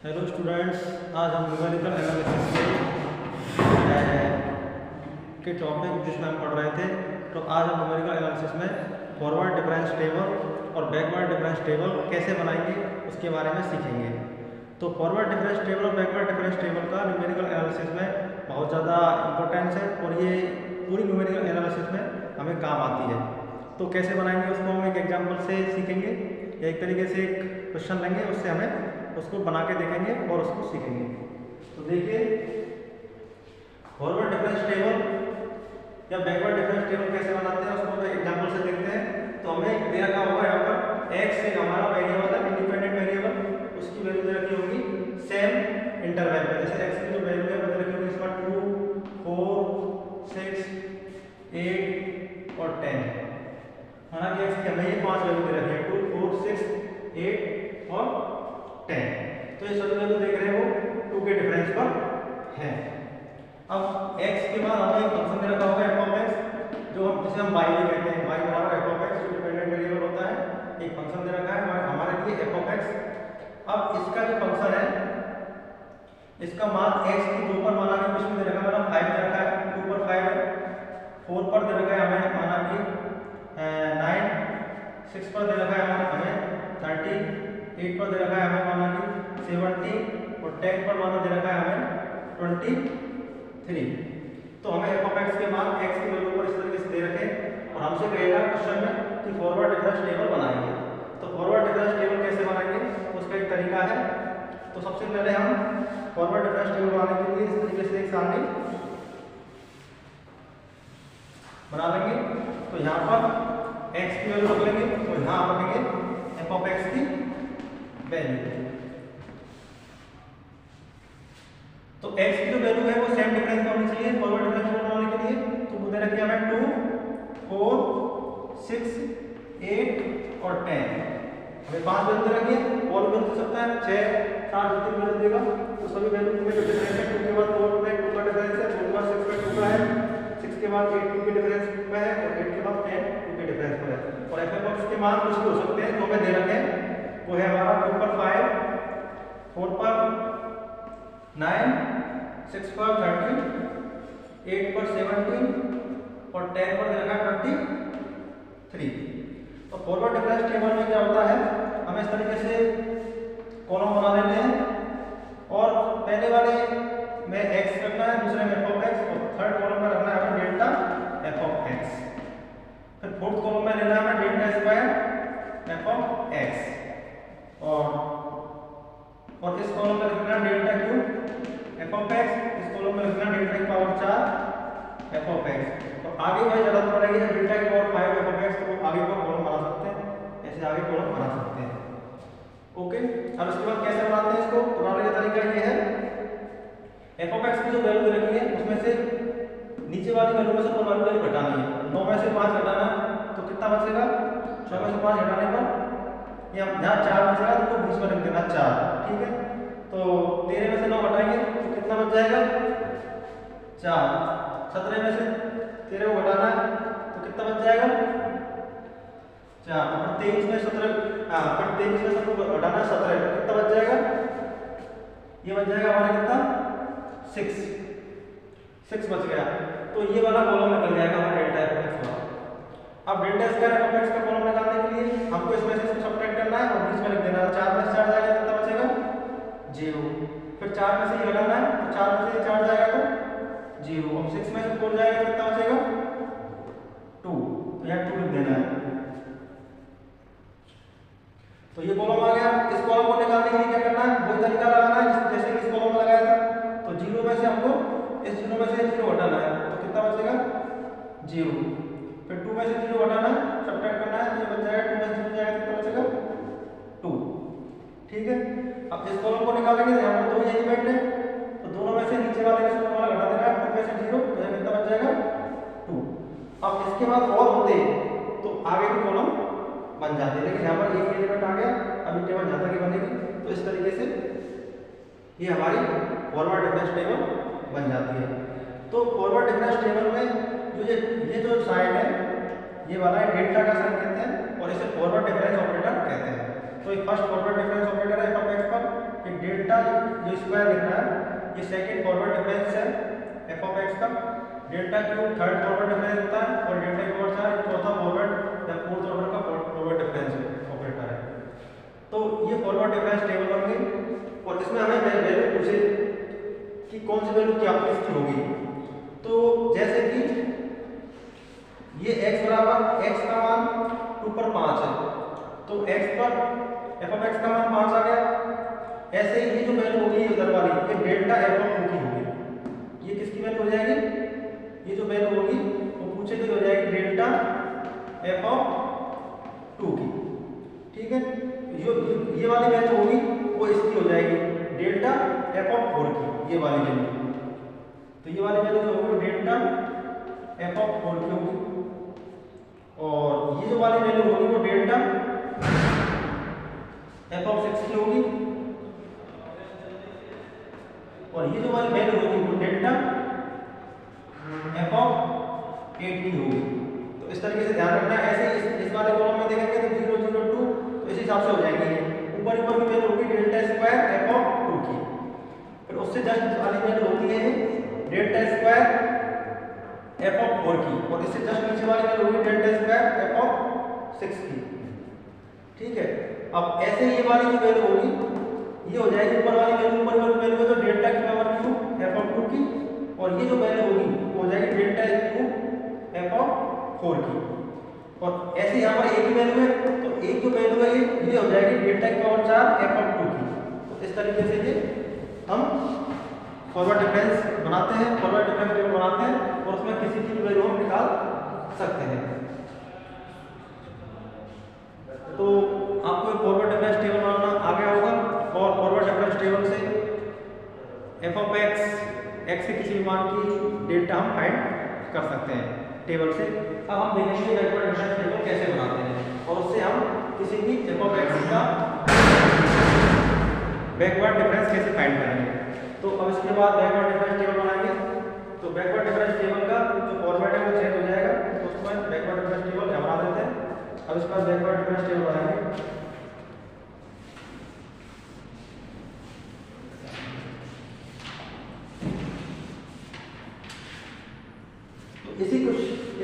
Hello students, आज हम numerical analysis के टॉपिक जिसमें हम पढ़ रहे थे। तो आज हम न्यूमेरिकल एनालिसिस में फॉरवर्ड डिफरेंस टेबल और बैकवर्ड डिफरेंस टेबल कैसे बनाएंगे उसके बारे में सीखेंगे। तो फॉरवर्ड डिफरेंस टेबल और बैकवर्ड डिफरेंस टेबल का न्यूमेरिकल एनालिसिस में बहुत ज़्यादा इंपॉर्टेंस है और ये पूरी न्यूमेरिकल एनालिसिस में हमें काम आती है। तो कैसे बनाएंगे उसको हम एक एग्जाम्पल से सीखेंगे या एक तरीके से एक क्वेश्चन लेंगे, उससे हमें उसको बना के देखेंगे और उसको सीखेंगे। तो देखिए, फॉरवर्ड डिफरेंस टेबल या बैकवर्ड डिफरेंस टेबल कैसे बनाते हैं उसको एग्जांपल से देखते हैं। तो हमें दे रखा होगा यहाँ पर x एक हमारा वेरिएबल है, इंडिपेंडेंट वेरिएबल, उसकी वैल्यू दे रखी होगी सेम इंटरवल पे। जैसे x की जो वैल्यू है वो दे रखी होगी इसका 2, 4, 6, 8 और 10। हालांकि x की हमें ये 5 वैल्यू दे रखी है, 2, 4, 6, 8 और 10। तो ये सभी वैल्यू देख रहे हो 2 के डिफरेंस पर है। अब x के बाद हमें एक फंक्शन दे रखा होगा f(x), जो हम जिसे हम y भी कहते हैं, y बराबर f(x), जो डिपेंडेंट वेरिएबल होता है। एक फंक्शन दे रखा है हमारे लिए f(x). अब इसका जो फंक्शन है इसका मान x की 2 पर माना कि कुछ भी दे रखा है, मतलब 5 दे रखा है, 2 पर 5 है, 4 पर दे रखा है हमें माना कि 9, 6 पर दे रखा है हमें 30, 8 पर दे रखा है हमें माना कि 70 और 10 पर माना दे रखा है हमें 23। तो हमें f(x) के मान x की वैल्यू पर इस तरीके से दे रखे और हमसे कहेगा क्वेश्चन में कि फॉरवर्ड डिफरेंस टेबल बनाएंगे। तो फॉरवर्ड डिफरेंस टेबल कैसे बनाएंगे उसका एक तरीका है। तो सबसे पहले हम फॉरवर्ड डिफरेंस टेबल बनाने के लिए इस तरीके से एक सारणी बना लेंगे। तो यहाँ पर x की वैल्यू रख लेंगे और यहाँ रखेंगे f(x) की वैल्यू। तो x की जो वैल्यू है वो सेम डिफरेंस होनी चाहिए फॉरवर्ड डिफरेंस टेबल बनाने के लिए। तो वो दे रखी है हमें 2, 4, 6, 8 और 10। हमें 5 वैल्यू दे रखी है, और भी दे सकता है 6, 7 जितनी वैल्यू देगा। तो सभी वैल्यू में जो डिफरेंस है 2 के बाद 4 में 2 का डिफरेंस है, 4 के बाद 6 में 2 का है, 6 के बाद 8 2 के डिफरेंस में है और 8 के बाद 10 2 के डिफरेंस पर है। और f(x) के मान कुछ भी हो सकते हैं जो हमें दे रखे हैं। वो है हमारा 2 पर 5, 4 पर 9, 6 पर 30, 8 पर 17 और 10 पर दे रखा है 23। तो फॉरवर्ड डिफरेंस टेबल में क्या होता है, हमें इस तरीके से कॉलम बना लेते हैं और पहले वाले में x रखना है, दूसरे में f(x) और थर्ड कॉलम में रखना है हमें डेल्टा f(x). फिर फोर्थ कॉलम में लेना है हमें डेल्टा स्क्वायर f(x) और इस कॉलम में रखना है डेल्टा क्यूब f(x), इस कॉलम में रखना है डेल्टा की पावर 4 f(x). तो आगे वही जरूरत पड़ेगी डेल्टा की पावर 5 f(x), तो आगे का कॉलम बना सकते हैं, ऐसे आगे कॉलम बना सकते हैं। ओके, अब इसके बाद कैसे बनाते हैं इसको? तो बनाने का तरीका ये है, f(x) की जो वैल्यू दे रखी है उसमें से नीचे वाली वैल्यू में से ऊपर वाली वैल्यू घटानी है। 9 में से 5 घटाना तो कितना बचेगा? 6 में से 5 घटाने पर या यहाँ 4 बचेगा तो बीच में रख देना 4। ठीक है, तो 13 में से 9 घटाएंगे तो कितना बच जाएगा? 4। 17 में से 13 को घटाना है तो कितना बच जाएगा? 4। और 23 में 17 को घटाना है 17 तो कितना बच जाएगा? ये बच जाएगा हमारा कितना? 6 बच गया। तो ये वाला कॉलम निकल जाएगा हमारा डेल्टा f(x) वाला। अब डेल्टा स्क्वायर f(x) का कॉलम निकालने के लिए हमको इसमें से इसको सब्ट्रैक्ट करना है और बीच में लिख देना है। 4 में से 4 जाएगा कितना बचेगा? 0। फिर 4 में से ये घटाना है तो 4 में से ये 4 जाएगा तो 0। अब 6 में से 4 जाएगा तो कितना बचेगा? 2। तो यहाँ 2 लिख देना है। तो ये कॉलम आ गया। इस कॉलम को निकालने के लिए क्या करना है? वही तरीका लगाना है जैसे कि इस कॉलम में लगाया था। तो 0 में से हमको इस 0 में से 0 हटाना है तो कितना बचेगा? 0। फिर 2 में से 0 हटाना है, सब्ट्रैक्ट करना है तो ये बच जाएगा 2 में से 0 जाएगा कितना बचेगा? 2। ठीक है, अब इस कॉलम को निकालेंगे तो यहाँ पर 2 एलिमेंट है तो दोनों में से नीचे वाले में से ऊपर वाला घटा देना है। 2 में से 0 तो यहाँ कितना बच जाएगा? 2। अब इसके बाद और होते तो आगे की कॉलम बन जाती है, लेकिन यहाँ पर एक एलिमेंट आ गया, अभी टेबल जहाँ तक बनेगी। तो इस तरीके से ये हमारी फॉरवर्ड डिफरेंस टेबल बन जाती है। तो फॉरवर्ड डिफरेंस टेबल में ये जो साइन है ये वाला है डेल्टा का साइन कहते हैं और इसे फॉरवर्ड डिफरेंस ऑपरेटर कहते हैं। तो एक फर्स्ट फॉरवर्ड डिफरेंस ऑपरेटर है f(x) पर कि डेल्टा जो स्क्वायर दिख रहा है ये सेकंड फॉरवर्ड डिफरेंस है एफ ऑफ एक्स का, delta cube third forward difference होता है और डेल्टा की पावर 4 चौथा फॉरवर्ड या फोर्थ ऑर्डर का फॉरवर्ड डिफरेंस ऑपरेटर है। तो ये फॉरवर्ड डिफरेंस टेबल बन गई और इसमें हमें वैल्यू पूछे कि कौन सी वैल्यू क्या किसकी होगी। तो जैसे कि ये x बराबर x का मान 2 पर 5 है, तो x पर f ऑफ x का मान 5 आ गया। ऐसे ही ये जो वैल्यू होगी उधर वाली ये डेल्टा f ऑफ 2 की होगी। ये किसकी वैल्यू हो जाएगी? ये जो वैल्यू होगी वो पूछे गई हो जाएगी डेल्टा f ऑफ 2 की। ठीक है, जो ये वाली वैल्यू होगी वो इसकी हो जाएगी डेल्टा f ऑफ 4 की, ये वाली वैल्यू। तो ये वाली वैल्यू जो होगी डेल्टा f ऑफ 4 की होगी और ये जो वाली वैल्यू होगी वो डेल्टा f ऑफ 6 की होगी और ये जो वाली वैल्यू होगी वो डेल्टा f ऑफ 8 की होगी। तो इस तरीके से ध्यान रखना है। ऐसे इस वाले कॉलम में देखेंगे तो 0 0 2 तो इस हिसाब से हो जाएंगे। ऊपर ऊपर की वैल्यू होगी डेल्टा स्क्वायर f ऑफ 2 की, फिर उससे जस्ट वाली वैल्यू होती है डेल्टा स्क्वायर f ऑफ 4 की और इससे जस्ट नीचे वाली वैल्यू होगी डेल्टा स्क्वायर f ऑफ 6 की। ठीक है, अब ऐसे ये वाली जो वैल्यू होगी ये हो जाएगी ऊपर वाली वैल्यू, ऊपर वाली वैल्यू है तो डेल्टा की पावर क्यूब f ऑफ 2 की और ये जो वैल्यू होगी वो हो जाएगी डेल्टा क्यूब f ऑफ 4 की। और ऐसे यहाँ पर एक ही वैल्यू है तो एक जो वैल्यू है ये हो जाएगी डेल्टा की पावर 4 f ऑफ 2 की। तो इस तरीके से ये हम फॉरवर्ड डिफरेंस बनाते हैं, फॉरवर्ड डिफरेंस टेबल बनाते हैं और उसमें किसी की भी वैल्यू हम निकाल सकते हैं। तो आपको फॉरवर्ड डिफरेंस टेबल बनाना आ गया होगा और फॉरवर्ड डिफरेंस टेबल से f ऑफ x के किसी भी मान की डेल्टा हम फाइंड कर सकते हैं टेबल से। अब हम देखेंगे बैकवर्ड डिफरेंस टेबल कैसे बनाते हैं और उससे हम किसी भी f ऑफ x का बैकवर्ड डिफरेंस कैसे फाइंड करेंगे। तो अब इसके बाद बैकवर्ड डिफरेंस टेबल बनाएंगे। तो बैकवर्ड डिफरेंस टेबल का जो फॉर्मेट है वो चेंज हो जाएगा, तो उसमें बैकवर्ड डिफरेंस टेबल बना देते हैं। अब इसके बाद बैकवर्ड डिफरेंस टेबल बनाएंगे।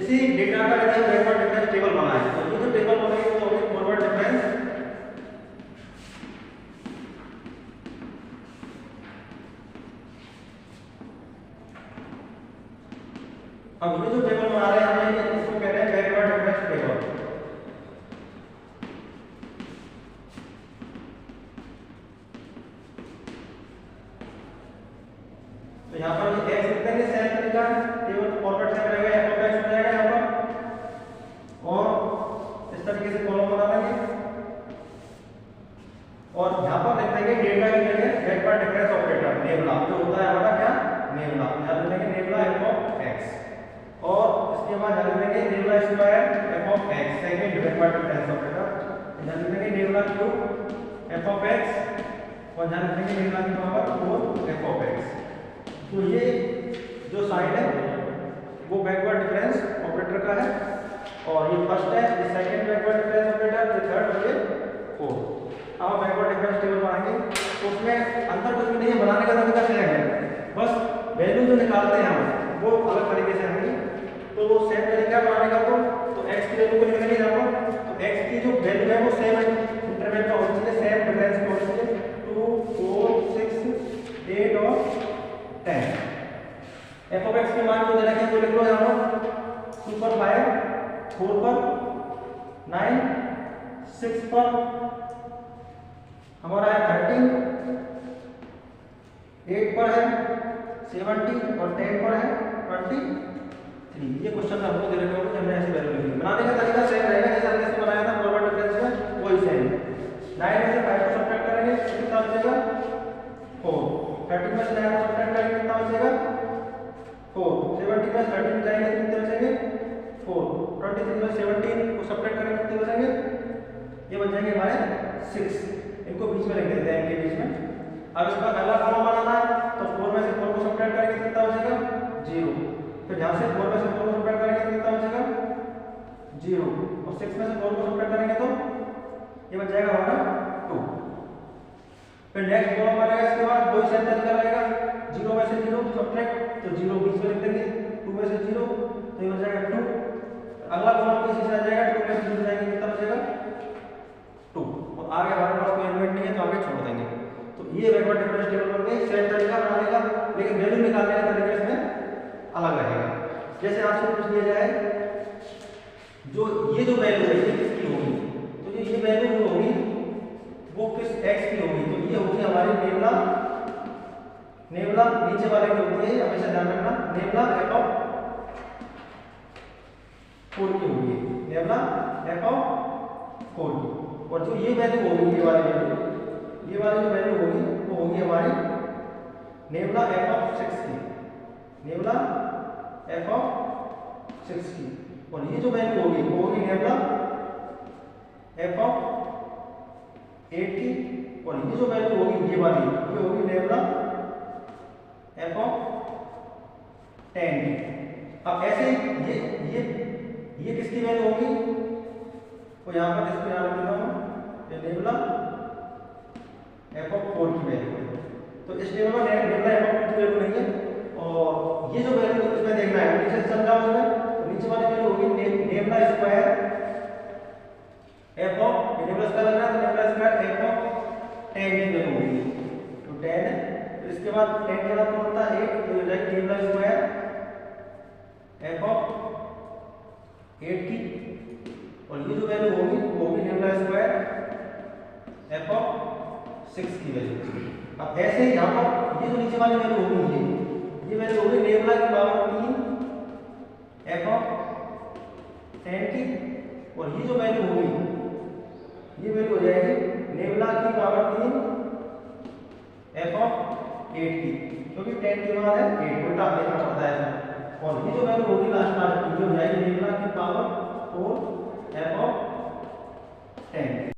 इसी डेटा का यदि हम बैकवर्ड डिफरेंस टेबल बनाएं तो ये जो टेबल बनेगी वो होगी फॉरवर्ड डिफरेंस। अब ये जो टेबल बना रहे हैं हमें इसको कहते हैं बैकवर्ड डिफरेंस टेबल। तो यहाँ पर ये x लिख देंगे, सेम तरीका टेबल फॉरवर्ड से रहेगा f ऑफ x हो जाएगा यहाँ पर और इस तरीके से कॉलम बना देंगे और यहाँ पर लिख देंगे डेल्टा की जगह बैकवर्ड डिफरेंस ऑपरेटर नेबला, जो होता है हमारा क्या नेबला, यहाँ लिख देंगे नेबला f ऑफ x और इसके बाद यहाँ लिख देंगे nebula square f of x second backward difference operator, यहाँ लिख देंगे nebula cube f of x और यहाँ लिख देंगे नेबला की पावर 4 f ऑफ x। तो ये जो साइड है वो बैकवर्ड डिफरेंस ऑपरेटर का है और ये फर्स्ट है, ये सेकंड बैकवर्ड डिफरेंस ऑपरेटर, ये थर्ड और ये फोर्थ। अब बैकवर्ड डिफरेंस टेबल बनाएंगे तो उसमें अंतर कुछ भी नहीं है, बनाने का तरीका सेम है, बस वैल्यू जो निकालते हैं हम वो अलग तरीके से आएंगे। तो सेम तरीका बनाने का तो x की वैल्यू को लिख देंगे यहाँ पर, तो x की जो वैल्यू है वो सेम इंटरवल में होनी चाहिए, सेम डिफरेंस में होनी चाहिए 2 4 6 8 और 10। f ऑफ x के मान जो दे रखे हैं वो लिख लो यहाँ पर 2 पर 5 4 पर 9 6 पर हमारा है 13 8 पर है 70 और 10 पर है 23। ये क्वेश्चन में आपको दे रखे होंगे, हमने ऐसे वैल्यू लिखी। बनाने का तरीका सेम रहेगा जैसे हमने इसमें बनाया था फॉरवर्ड डिफरेंस में, वही सेम। 9 में से 5 को सब्ट्रैक्ट करेंगे कितना बचेगा 4, 13 में से 9 को सब्ट्रैक्ट करेंगे कितना बचेगा 4, 70 में 13 जाएंगे कितने बचेंगे 4, 23 में 17 को सब्ट्रैक्ट करेंगे कितने बचेंगे, ये बच जाएंगे हमारे 6। इनको बीच में लिख देते हैं, इनके बीच में। अब इसका पहला कॉलम बनाना है तो 4 में से 4 को सब्ट्रैक्ट करेंगे कितना बचेगा 0, फिर यहाँ से 4 में से 4 को सब्ट्रैक्ट करेंगे कितना बचेगा 0 और 6 में से 4 को सब्ट्रैक्ट करेंगे तो ये बच जाएगा हमारा 2। फिर नेक्स्ट कॉलम भी सेम तरीका रहेगा, 0 में से 0 सब्ट्रैक्ट, तो 0 बीच में लिख देंगे, 2 में से 0 तो ये हो जाएगा 2, अगला कॉलम किस से आ जाएगा, 2 में से 0 जाएंगे कितना बचेगा 2, और आगे हमारे पास कोई एलिमेंट नहीं है तो आगे छोड़ देंगे। तो ये बैकवर्ड डिफरेंस टेबल बन गई, सेम तरीका बनाने का, लेकिन वैल्यू निकालने का तरीका इसमें अलग रहेगा। जैसे आपसे पूछ लिया जाए जो ये जो वैल्यू है ये किसकी होगी, तो जो ये वैल्यू जो होगी वो किस x की होगी, तो ये होगी हमारी नेबला, नेबला नीचे वाले की होती है, हमेशा ध्यान रखना, नेबला f(4) की होगी, नेबला f(4) की, और जो ये वैल्यू होगी ये वाली वैल्यू, ये वाली जो वैल्यू होगी वो होगी हमारी नेबला f(6) की, नेबला f(6) की, और ये जो वैल्यू होगी वो होगी नेबला f(8) की, और ये जो वैल्यू होगी ये वाली ये होगी नेबला f(10) की। अब ऐसे ये किसकी वैल्यू होगी, तो यहाँ पर इसको याद रखना हूँ, ये नेबला f(4) की वैल्यू है। तो इस टेबल में नेबला f(4) की वैल्यू नहीं है, और ये जो वैल्यू इसमें देखना है नीचे समझा उसमें, तो नीचे वाली वैल्यू होगी नेबला स्क्वायर नेबला स्क्वायर लग रहा है, तो नेबला स्क्वायर f(10) की वैल्यू होगी, तो 10 है, तो इसके बाद 10 के बाद कौन होता है 8, तो हो जाएगी नेबला स्क्वायर f(8) की, और ये जो वैल्यू होगी वो होगी नेबला स्क्वायर f(6) की वैल्यू। अब ऐसे ही यहाँ पर ये जो नीचे वाली वैल्यू होगी ये वैल्यू होगी नेबला की पावर 3 f(10) की, और ये जो वैल्यू होगी ये वैल्यू हो जाएगी नेबला की पावर 3 f(8) की, क्योंकि 10 के बाद है 8 उल्टा देखना पड़ता है, और ये जो